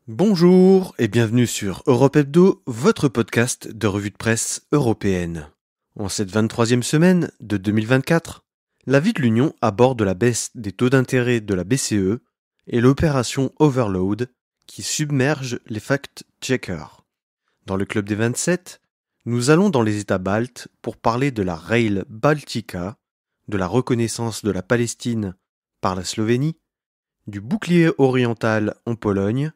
Bonjour et bienvenue sur Europe Hebdo, votre podcast de revue de presse européenne. En cette 23e semaine de 2024, l'avis de l'Union aborde la baisse des taux d'intérêt de la BCE et l'opération Overload qui submerge les fact-checkers. Dans le club des 27, nous allons dans les États baltes pour parler de la Rail Baltica, de la reconnaissance de la Palestine par la Slovénie, du bouclier oriental en Pologne,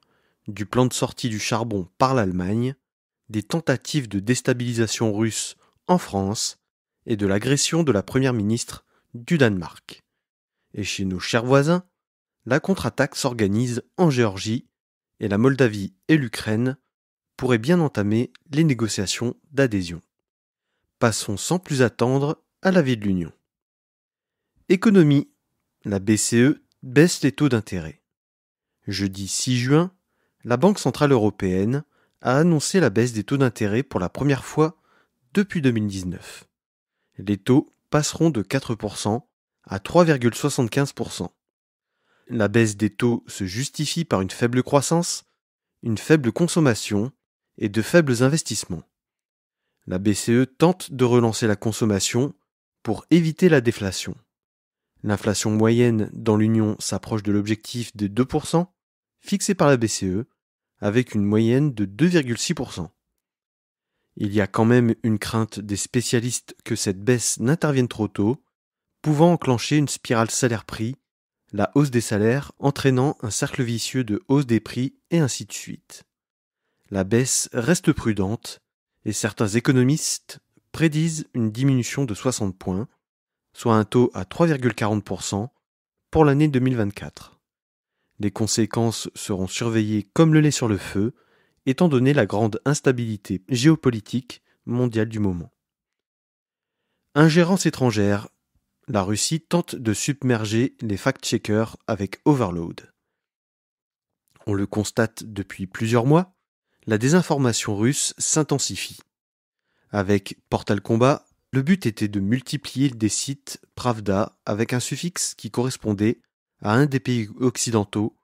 du plan de sortie du charbon par l'Allemagne, des tentatives de déstabilisation russe en France et de l'agression de la première ministre du Danemark. Et chez nos chers voisins, la contre-attaque s'organise en Géorgie et la Moldavie et l'Ukraine pourraient bien entamer les négociations d'adhésion. Passons sans plus attendre à l'avis de l'Union. Économie. La BCE baisse les taux d'intérêt. Jeudi 6 juin, la Banque centrale européenne a annoncé la baisse des taux d'intérêt pour la première fois depuis 2019. Les taux passeront de 4% à 3,75%. La baisse des taux se justifie par une faible croissance, une faible consommation et de faibles investissements. La BCE tente de relancer la consommation pour éviter la déflation. L'inflation moyenne dans l'Union s'approche de l'objectif de 2%, fixé par la BCE, avec une moyenne de 2,6%. Il y a quand même une crainte des spécialistes que cette baisse n'intervienne trop tôt, pouvant enclencher une spirale salaire-prix, la hausse des salaires entraînant un cercle vicieux de hausse des prix et ainsi de suite. La baisse reste prudente et certains économistes prédisent une diminution de 60 points, soit un taux à 3,40% pour l'année 2024. Les conséquences seront surveillées comme le lait sur le feu, étant donné la grande instabilité géopolitique mondiale du moment. Ingérence étrangère. La Russie tente de submerger les fact-checkers avec Overload. On le constate depuis plusieurs mois, la désinformation russe s'intensifie. Avec Portal Combat, le but était de multiplier des sites Pravda avec un suffixe qui correspondait à un des pays occidentaux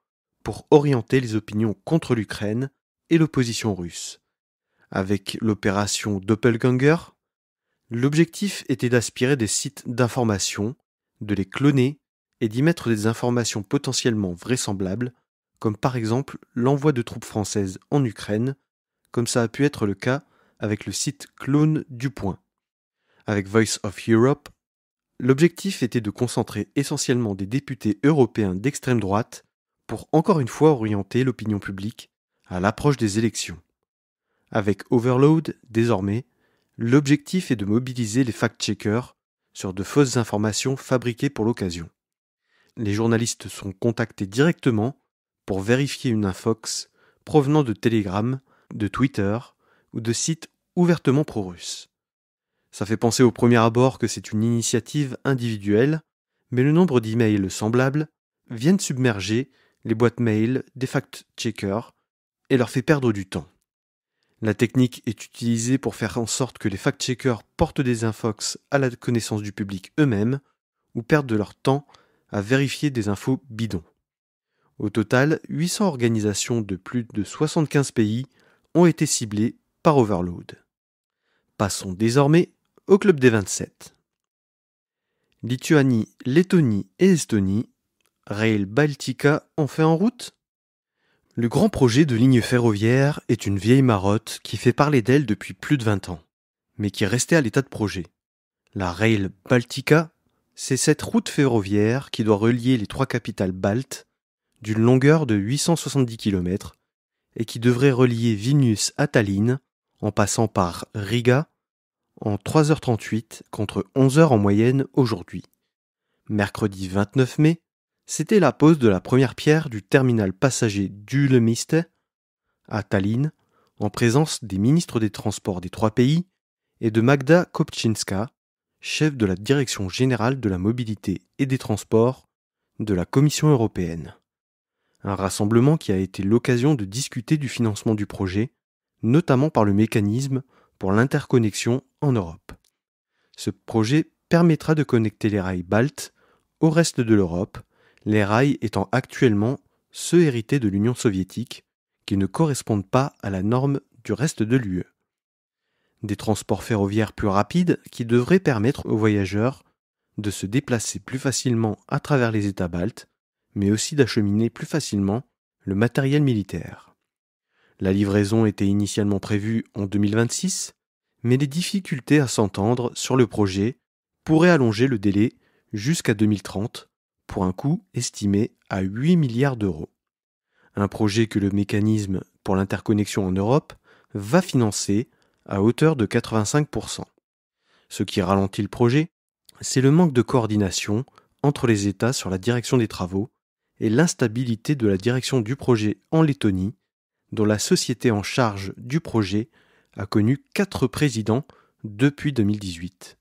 pour orienter les opinions contre l'Ukraine et l'opposition russe. Avec l'opération Doppelganger, l'objectif était d'aspirer des sites d'information, de les cloner et d'y mettre des informations potentiellement vraisemblables, comme par exemple l'envoi de troupes françaises en Ukraine, comme ça a pu être le cas avec le site Clone du Point. Avec Voice of Europe, l'objectif était de concentrer essentiellement des députés européens d'extrême droite pour encore une fois orienter l'opinion publique à l'approche des élections. Avec Overload, désormais, l'objectif est de mobiliser les fact-checkers sur de fausses informations fabriquées pour l'occasion. Les journalistes sont contactés directement pour vérifier une infox provenant de Telegram, de Twitter ou de sites ouvertement pro-russes. Ça fait penser au premier abord que c'est une initiative individuelle, mais le nombre d'emails semblables viennent submerger les boîtes mail des fact-checkers et leur fait perdre du temps. La technique est utilisée pour faire en sorte que les fact-checkers portent des infox à la connaissance du public eux-mêmes ou perdent de leur temps à vérifier des infos bidons. Au total, 800 organisations de plus de 75 pays ont été ciblées par Overload. Passons désormais au club des 27. Lituanie, Lettonie et Estonie, Rail Baltica enfin en route ? Le grand projet de ligne ferroviaire est une vieille marotte qui fait parler d'elle depuis plus de 20 ans, mais qui est restée à l'état de projet. La Rail Baltica, c'est cette route ferroviaire qui doit relier les trois capitales baltes d'une longueur de 870 km et qui devrait relier Vilnius à Tallinn en passant par Riga en 3h38 contre 11h en moyenne aujourd'hui. Mercredi 29 mai, c'était la pose de la première pierre du terminal passager d'Ülemiste à Tallinn, en présence des ministres des Transports des trois pays et de Magda Kopczynska, chef de la Direction générale de la mobilité et des transports de la Commission européenne. Un rassemblement qui a été l'occasion de discuter du financement du projet, notamment par le mécanisme pour l'interconnexion en Europe. Ce projet permettra de connecter les rails baltes au reste de l'Europe, les rails étant actuellement ceux hérités de l'Union soviétique, qui ne correspondent pas à la norme du reste de l'UE. Des transports ferroviaires plus rapides qui devraient permettre aux voyageurs de se déplacer plus facilement à travers les États baltes, mais aussi d'acheminer plus facilement le matériel militaire. La livraison était initialement prévue en 2026, mais les difficultés à s'entendre sur le projet pourraient allonger le délai jusqu'à 2030 pour un coût estimé à 8 milliards d'euros. Un projet que le mécanisme pour l'interconnexion en Europe va financer à hauteur de 85%. Ce qui ralentit le projet, c'est le manque de coordination entre les États sur la direction des travaux et l'instabilité de la direction du projet en Lettonie, dont la société en charge du projet a connu 4 présidents depuis 2018.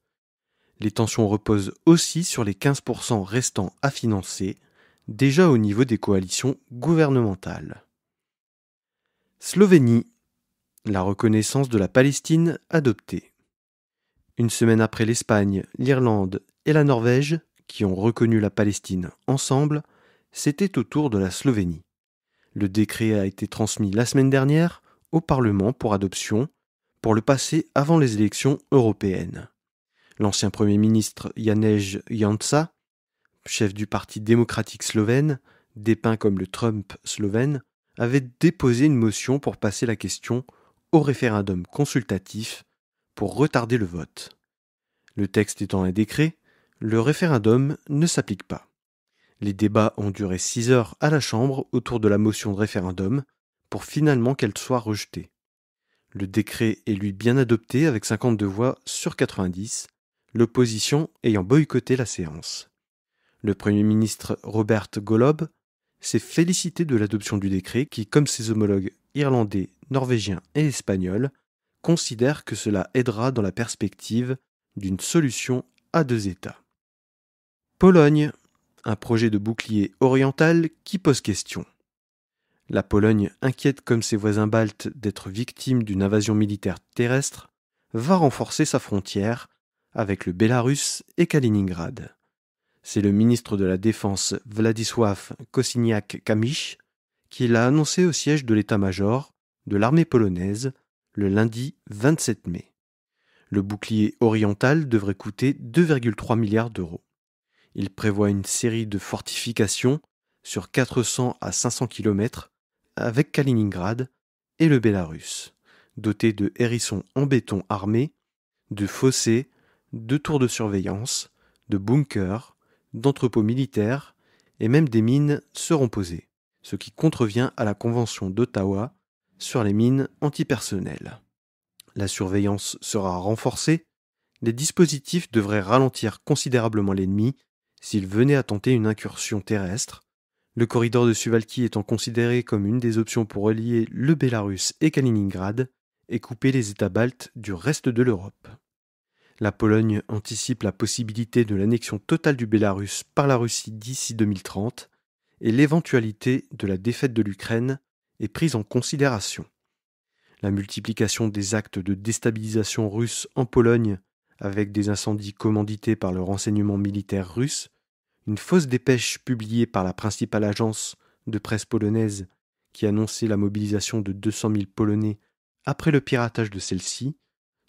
Les tensions reposent aussi sur les 15% restants à financer, déjà au niveau des coalitions gouvernementales. Slovénie. La reconnaissance de la Palestine adoptée. Une semaine après l'Espagne, l'Irlande et la Norvège, qui ont reconnu la Palestine ensemble, c'était au tour de la Slovénie. Le décret a été transmis la semaine dernière au Parlement pour adoption, pour le passer avant les élections européennes. L'ancien Premier ministre Janez Janša, chef du Parti démocratique slovène, dépeint comme le Trump slovène, avait déposé une motion pour passer la question au référendum consultatif pour retarder le vote. Le texte étant un décret, le référendum ne s'applique pas. Les débats ont duré 6 heures à la Chambre autour de la motion de référendum pour finalement qu'elle soit rejetée. Le décret est lui bien adopté avec 52 voix sur 90, l'opposition ayant boycotté la séance. Le Premier ministre Robert Golob s'est félicité de l'adoption du décret qui, comme ses homologues irlandais, norvégiens et espagnols, considère que cela aidera dans la perspective d'une solution à 2 États. Pologne, un projet de bouclier oriental qui pose question. La Pologne, inquiète comme ses voisins baltes d'être victime d'une invasion militaire terrestre, va renforcer sa frontière avec le Bélarus et Kaliningrad. C'est le ministre de la Défense Władysław Kosiniak-Kamysz qui l'a annoncé au siège de l'état-major de l'armée polonaise le lundi 27 mai. Le bouclier oriental devrait coûter 2,3 milliards d'euros. Il prévoit une série de fortifications sur 400 à 500 km avec Kaliningrad et le Bélarus, dotés de hérissons en béton armés, de fossés, de tours de surveillance, de bunkers, d'entrepôts militaires et même des mines seront posées, ce qui contrevient à la Convention d'Ottawa sur les mines antipersonnelles. La surveillance sera renforcée, les dispositifs devraient ralentir considérablement l'ennemi s'il venait à tenter une incursion terrestre, le corridor de Suwałki étant considéré comme une des options pour relier le Bélarus et Kaliningrad et couper les États baltes du reste de l'Europe. La Pologne anticipe la possibilité de l'annexion totale du Bélarus par la Russie d'ici 2030 et l'éventualité de la défaite de l'Ukraine est prise en considération. La multiplication des actes de déstabilisation russe en Pologne avec des incendies commandités par le renseignement militaire russe, une fausse dépêche publiée par la principale agence de presse polonaise qui annonçait la mobilisation de 200 000 Polonais après le piratage de celle-ci,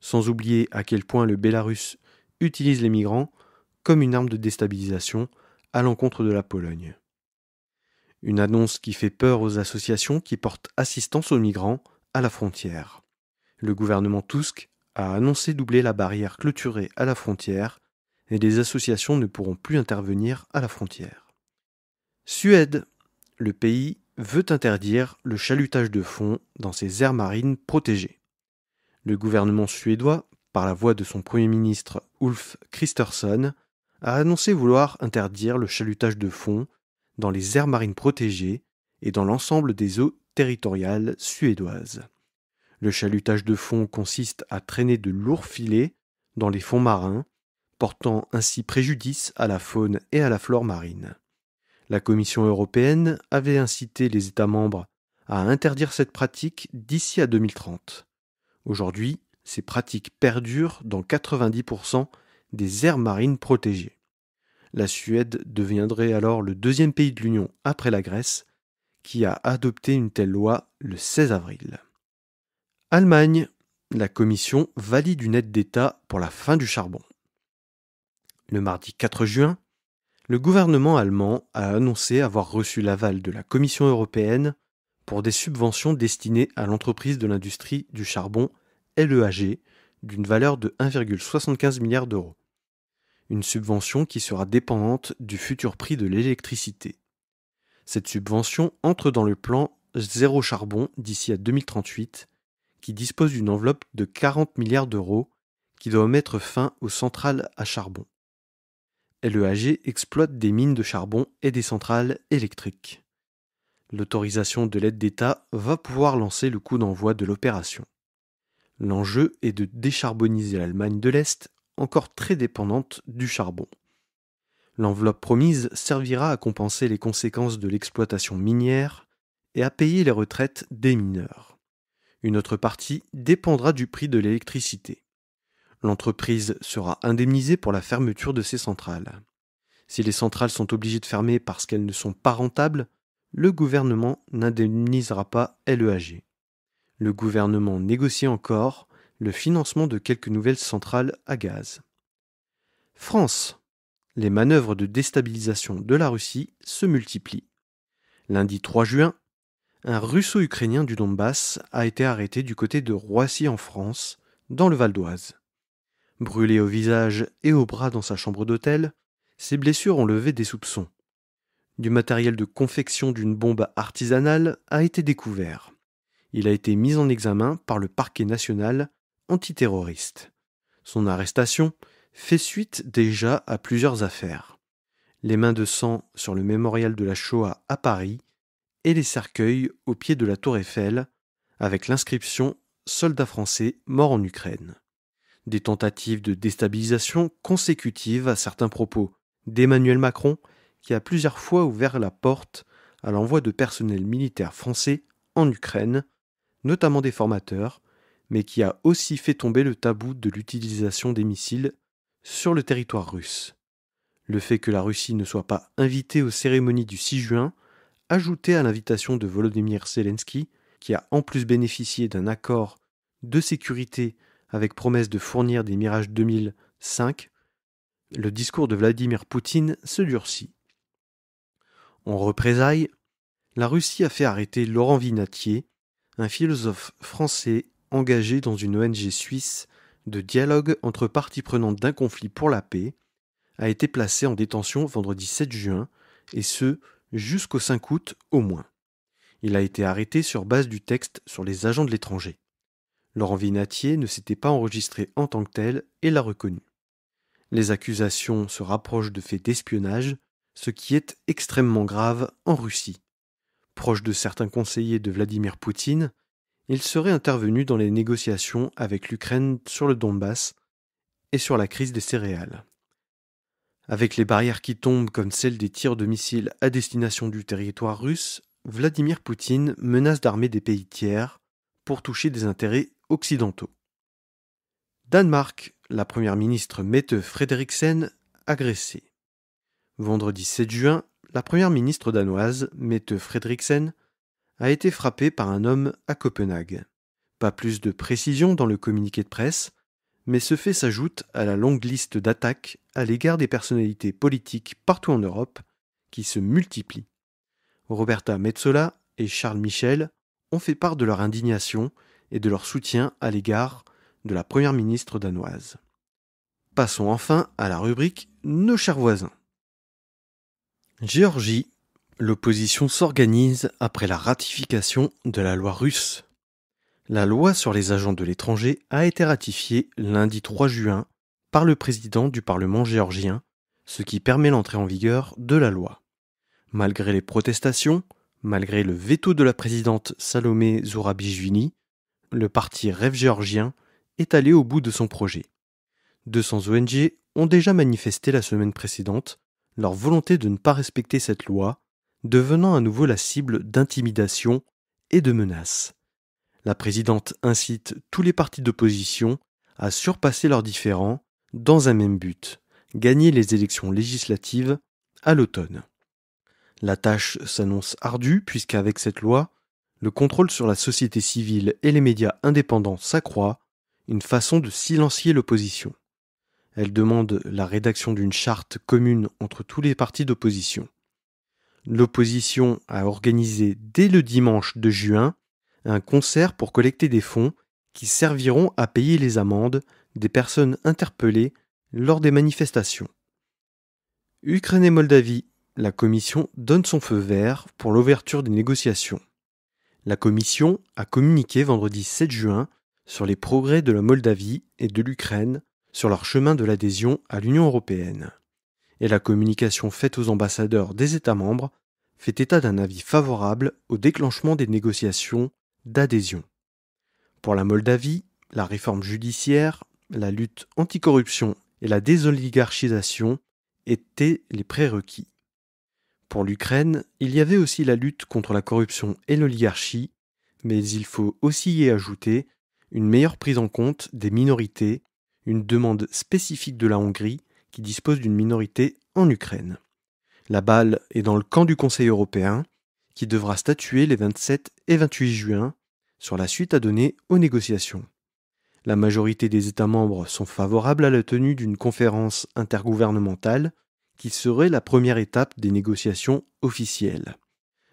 sans oublier à quel point le Bélarus utilise les migrants comme une arme de déstabilisation à l'encontre de la Pologne. Une annonce qui fait peur aux associations qui portent assistance aux migrants à la frontière. Le gouvernement Tusk a annoncé doubler la barrière clôturée à la frontière et les associations ne pourront plus intervenir à la frontière. Suède. Le pays veut interdire le chalutage de fond dans ses aires marines protégées. Le gouvernement suédois, par la voix de son Premier ministre Ulf Kristersson, a annoncé vouloir interdire le chalutage de fond dans les aires marines protégées et dans l'ensemble des eaux territoriales suédoises. Le chalutage de fond consiste à traîner de lourds filets dans les fonds marins, portant ainsi préjudice à la faune et à la flore marine. La Commission européenne avait incité les États membres à interdire cette pratique d'ici à 2030. Aujourd'hui, ces pratiques perdurent dans 90% des aires marines protégées. La Suède deviendrait alors le 2e pays de l'Union après la Grèce qui a adopté une telle loi le 16 avril. Allemagne, la Commission valide une aide d'État pour la fin du charbon. Le mardi 4 juin, le gouvernement allemand a annoncé avoir reçu l'aval de la Commission européenne pour des subventions destinées à l'entreprise de l'industrie du charbon LEAG d'une valeur de 1,75 milliard d'euros. Une subvention qui sera dépendante du futur prix de l'électricité. Cette subvention entre dans le plan Zéro Charbon d'ici à 2038, qui dispose d'une enveloppe de 40 milliards d'euros qui doit mettre fin aux centrales à charbon. LEAG exploite des mines de charbon et des centrales électriques. L'autorisation de l'aide d'État va pouvoir lancer le coup d'envoi de l'opération. L'enjeu est de décharboniser l'Allemagne de l'Est, encore très dépendante du charbon. L'enveloppe promise servira à compenser les conséquences de l'exploitation minière et à payer les retraites des mineurs. Une autre partie dépendra du prix de l'électricité. L'entreprise sera indemnisée pour la fermeture de ses centrales. Si les centrales sont obligées de fermer parce qu'elles ne sont pas rentables, le gouvernement n'indemnisera pas LEAG. Le gouvernement négocie encore le financement de quelques nouvelles centrales à gaz. France. Les manœuvres de déstabilisation de la Russie se multiplient. Lundi 3 juin, un russo-ukrainien du Donbass a été arrêté du côté de Roissy en France, dans le Val d'Oise. Brûlé au visage et au bras dans sa chambre d'hôtel, ses blessures ont levé des soupçons. Du matériel de confection d'une bombe artisanale a été découvert. Il a été mis en examen par le parquet national antiterroriste. Son arrestation fait suite déjà à plusieurs affaires. Les mains de sang sur le mémorial de la Shoah à Paris et les cercueils au pied de la Tour Eiffel avec l'inscription « Soldats français morts en Ukraine ». Des tentatives de déstabilisation consécutives à certains propos d'Emmanuel Macron qui a plusieurs fois ouvert la porte à l'envoi de personnel militaire français en Ukraine, notamment des formateurs, mais qui a aussi fait tomber le tabou de l'utilisation des missiles sur le territoire russe. Le fait que la Russie ne soit pas invitée aux cérémonies du 6 juin, ajouté à l'invitation de Volodymyr Zelensky, qui a en plus bénéficié d'un accord de sécurité avec promesse de fournir des Mirage 2005, le discours de Vladimir Poutine se durcit. En représailles, la Russie a fait arrêter Laurent Vinatier, un philosophe français engagé dans une ONG suisse de dialogue entre parties prenantes d'un conflit pour la paix, a été placé en détention vendredi 7 juin, et ce, jusqu'au 5 août au moins. Il a été arrêté sur base du texte sur les agents de l'étranger. Laurent Vinatier ne s'était pas enregistré en tant que tel et l'a reconnu. Les accusations se rapprochent de faits d'espionnage, ce qui est extrêmement grave en Russie. Proche de certains conseillers de Vladimir Poutine, il serait intervenu dans les négociations avec l'Ukraine sur le Donbass et sur la crise des céréales. Avec les barrières qui tombent comme celle des tirs de missiles à destination du territoire russe, Vladimir Poutine menace d'armer des pays tiers pour toucher des intérêts occidentaux. Danemark, la première ministre Mette Frederiksen, agressée. Vendredi 7 juin, la première ministre danoise, Mette Frederiksen, a été frappée par un homme à Copenhague. Pas plus de précision dans le communiqué de presse, mais ce fait s'ajoute à la longue liste d'attaques à l'égard des personnalités politiques partout en Europe qui se multiplient. Roberta Metsola et Charles Michel ont fait part de leur indignation et de leur soutien à l'égard de la première ministre danoise. Passons enfin à la rubrique « Nos chers voisins ». Géorgie, l'opposition s'organise après la ratification de la loi russe. La loi sur les agents de l'étranger a été ratifiée lundi 3 juin par le président du Parlement géorgien, ce qui permet l'entrée en vigueur de la loi. Malgré les protestations, malgré le veto de la présidente Salomé Zourabichvili, le parti Rêve géorgien est allé au bout de son projet. 200 ONG ont déjà manifesté la semaine précédente leur volonté de ne pas respecter cette loi, devenant à nouveau la cible d'intimidations et de menaces. La présidente incite tous les partis d'opposition à surpasser leurs différends dans un même but, gagner les élections législatives à l'automne. La tâche s'annonce ardue puisqu'avec cette loi, le contrôle sur la société civile et les médias indépendants s'accroît, une façon de silencier l'opposition. Elle demande la rédaction d'une charte commune entre tous les partis d'opposition. L'opposition a organisé dès le dimanche 2 juin un concert pour collecter des fonds qui serviront à payer les amendes des personnes interpellées lors des manifestations. Ukraine et Moldavie, la Commission donne son feu vert pour l'ouverture des négociations. La Commission a communiqué vendredi 7 juin sur les progrès de la Moldavie et de l'Ukraine sur leur chemin de l'adhésion à l'Union européenne. Et la communication faite aux ambassadeurs des États membres fait état d'un avis favorable au déclenchement des négociations d'adhésion. Pour la Moldavie, la réforme judiciaire, la lutte anticorruption et la désoligarchisation étaient les prérequis. Pour l'Ukraine, il y avait aussi la lutte contre la corruption et l'oligarchie, mais il faut aussi y ajouter une meilleure prise en compte des minorités, une demande spécifique de la Hongrie qui dispose d'une minorité en Ukraine. La balle est dans le camp du Conseil européen, qui devra statuer les 27 et 28 juin sur la suite à donner aux négociations. La majorité des États membres sont favorables à la tenue d'une conférence intergouvernementale qui serait la première étape des négociations officielles.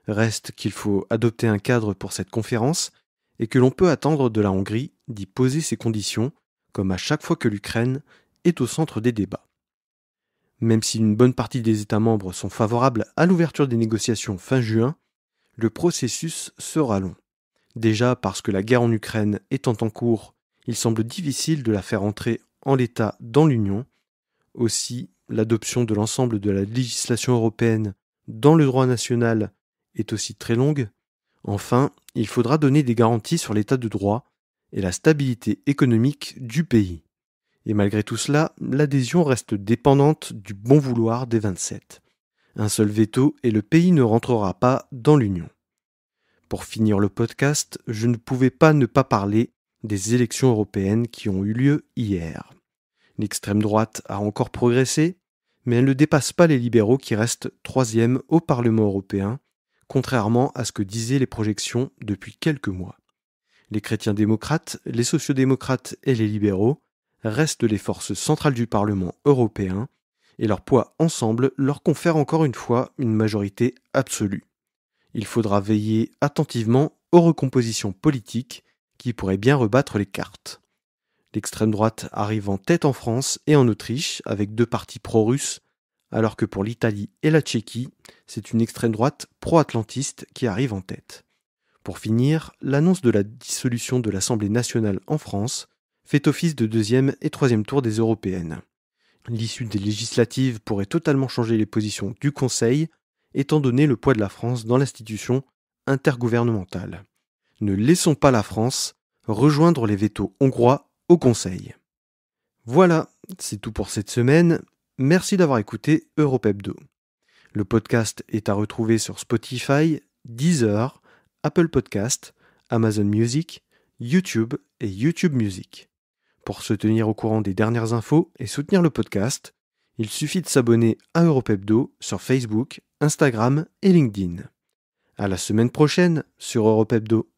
Reste qu'il faut adopter un cadre pour cette conférence et que l'on peut attendre de la Hongrie d'y poser ses conditions, comme à chaque fois que l'Ukraine est au centre des débats. Même si une bonne partie des États membres sont favorables à l'ouverture des négociations fin juin, le processus sera long. Déjà parce que la guerre en Ukraine étant en cours, il semble difficile de la faire entrer en l'état dans l'Union. Aussi, l'adoption de l'ensemble de la législation européenne dans le droit national est aussi très longue. Enfin, il faudra donner des garanties sur l'état de droit et la stabilité économique du pays. Et malgré tout cela, l'adhésion reste dépendante du bon vouloir des 27. Un seul veto et le pays ne rentrera pas dans l'Union. Pour finir le podcast, je ne pouvais pas ne pas parler des élections européennes qui ont eu lieu hier. L'extrême droite a encore progressé, mais elle ne dépasse pas les libéraux qui restent troisième au Parlement européen, contrairement à ce que disaient les projections depuis quelques mois. Les chrétiens démocrates, les sociodémocrates et les libéraux restent les forces centrales du Parlement européen, et leur poids ensemble leur confère encore une fois une majorité absolue. Il faudra veiller attentivement aux recompositions politiques qui pourraient bien rebattre les cartes. L'extrême droite arrive en tête en France et en Autriche avec 2 partis pro-russes, alors que pour l'Italie et la Tchéquie, c'est une extrême droite pro-atlantiste qui arrive en tête. Pour finir, l'annonce de la dissolution de l'Assemblée nationale en France fait office de 2e et 3e tour des européennes. L'issue des législatives pourrait totalement changer les positions du Conseil, étant donné le poids de la France dans l'institution intergouvernementale. Ne laissons pas la France rejoindre les vétos hongrois au Conseil. Voilà, c'est tout pour cette semaine. Merci d'avoir écouté Europe Hebdo. Le podcast est à retrouver sur Spotify, Deezer, Apple Podcast, Amazon Music, YouTube et YouTube Music. Pour se tenir au courant des dernières infos et soutenir le podcast, il suffit de s'abonner à Europe Hebdo sur Facebook, Instagram et LinkedIn. À la semaine prochaine sur Europe Hebdo.